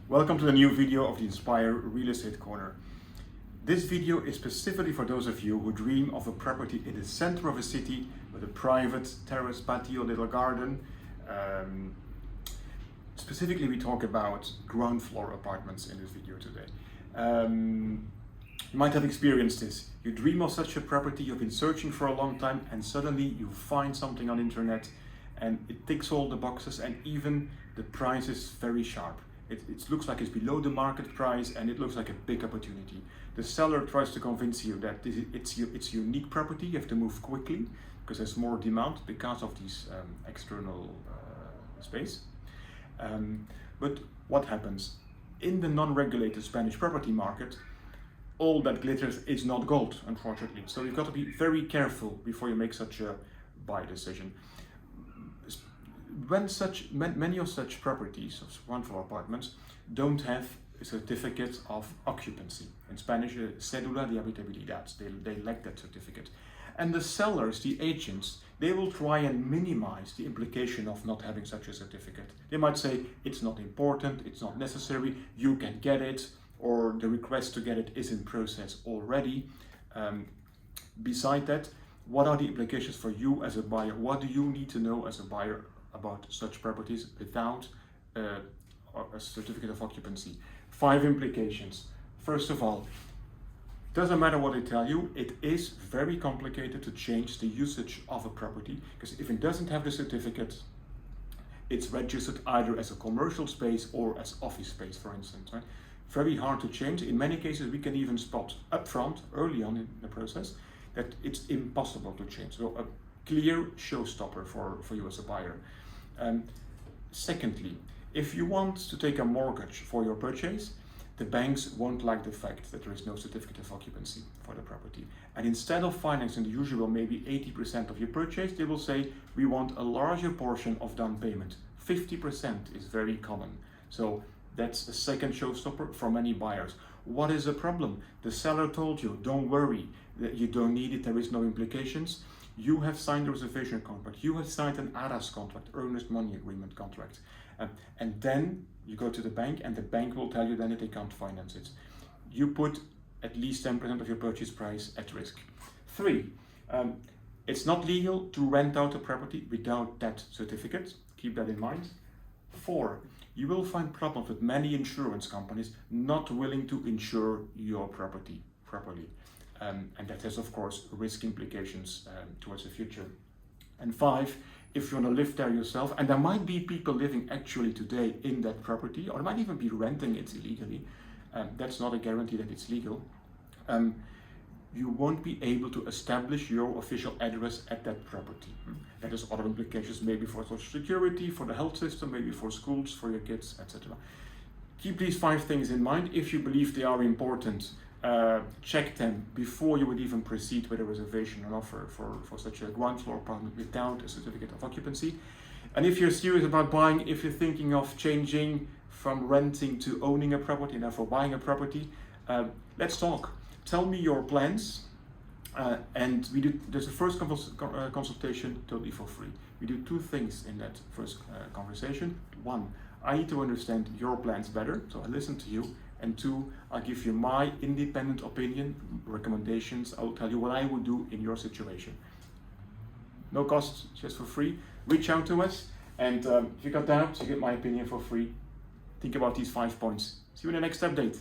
Welcome to the new video of the Inspire Real Estate Corner. This video is specifically for those of you who dream of a property in the center of a city with a private terrace, patio, little garden. Specifically, we talk about ground floor apartments in this video today. You might have experienced this. You dream of such a property, you've been searching for a long time, and suddenly you find something on the internet and it ticks all the boxes, and even the price is very sharp. It looks like it's below the market price and it looks like a big opportunity. The seller tries to convince you that it's a unique property, you have to move quickly because there's more demand because of these external space. But what happens? In the non-regulated Spanish property market, all that glitters is not gold, unfortunately. So you've got to be very careful before you make such a buy decision. When many of such properties, of ground floor apartments, don't have a certificate of occupancy. In Spanish, cedula de habitabilidad. They lack that certificate. And the sellers, the agents, they will try and minimize the implication of not having such a certificate. They might say, it's not important, it's not necessary, you can get it, or the request to get it is in process already. Beside that, what are the implications for you as a buyer? What do you need to know as a buyer about such properties without a certificate of occupancy? 5 implications. First of all, doesn't matter what they tell you, it is very complicated to change the usage of a property, because if it doesn't have the certificate, it's registered either as a commercial space or as office space, for instance. Right? Very hard to change. In many cases, we can even spot upfront, early on in the process, that it's impossible to change. So a clear showstopper for you as a buyer. Secondly, if you want to take a mortgage for your purchase, the banks won't like the fact that there is no certificate of occupancy for the property. And instead of financing the usual maybe 80% of your purchase, they will say, we want a larger portion of down payment. 50% is very common. So that's a second showstopper for many buyers. What is the problem? The seller told you, don't worry, that you don't need it, there is no implications. You have signed a reservation contract, you have signed an ARAS contract, earnest money agreement contract, and then you go to the bank and the bank will tell you then that they can't finance it. You put at least 10% of your purchase price at risk. 3, it's not legal to rent out a property without that certificate, keep that in mind. 4, you will find problems with many insurance companies not willing to insure your property properly. And that has, of course, risk implications towards the future. And 5, if you want to live there yourself, and there might be people living actually today in that property, or might even be renting it illegally, that's not a guarantee that it's legal, you won't be able to establish your official address at that property. That has other implications, maybe for social security, for the health system, maybe for schools, for your kids, etc. Keep these 5 things in mind. If you believe they are important, check them before you would even proceed with a reservation and offer for such a ground floor apartment without a certificate of occupancy. And if you're serious about buying, if you're thinking of changing from renting to owning a property and therefore buying a property, let's talk. Tell me your plans, and there's a first consultation totally for free. We do 2 things in that first conversation. 1, I need to understand your plans better, so I listen to you. And 2, I'll give you my independent opinion, recommendations. I'll tell you what I would do in your situation. No cost, just for free. Reach out to us, and if you got doubts, you get my opinion for free. Think about these 5 points. See you in the next update.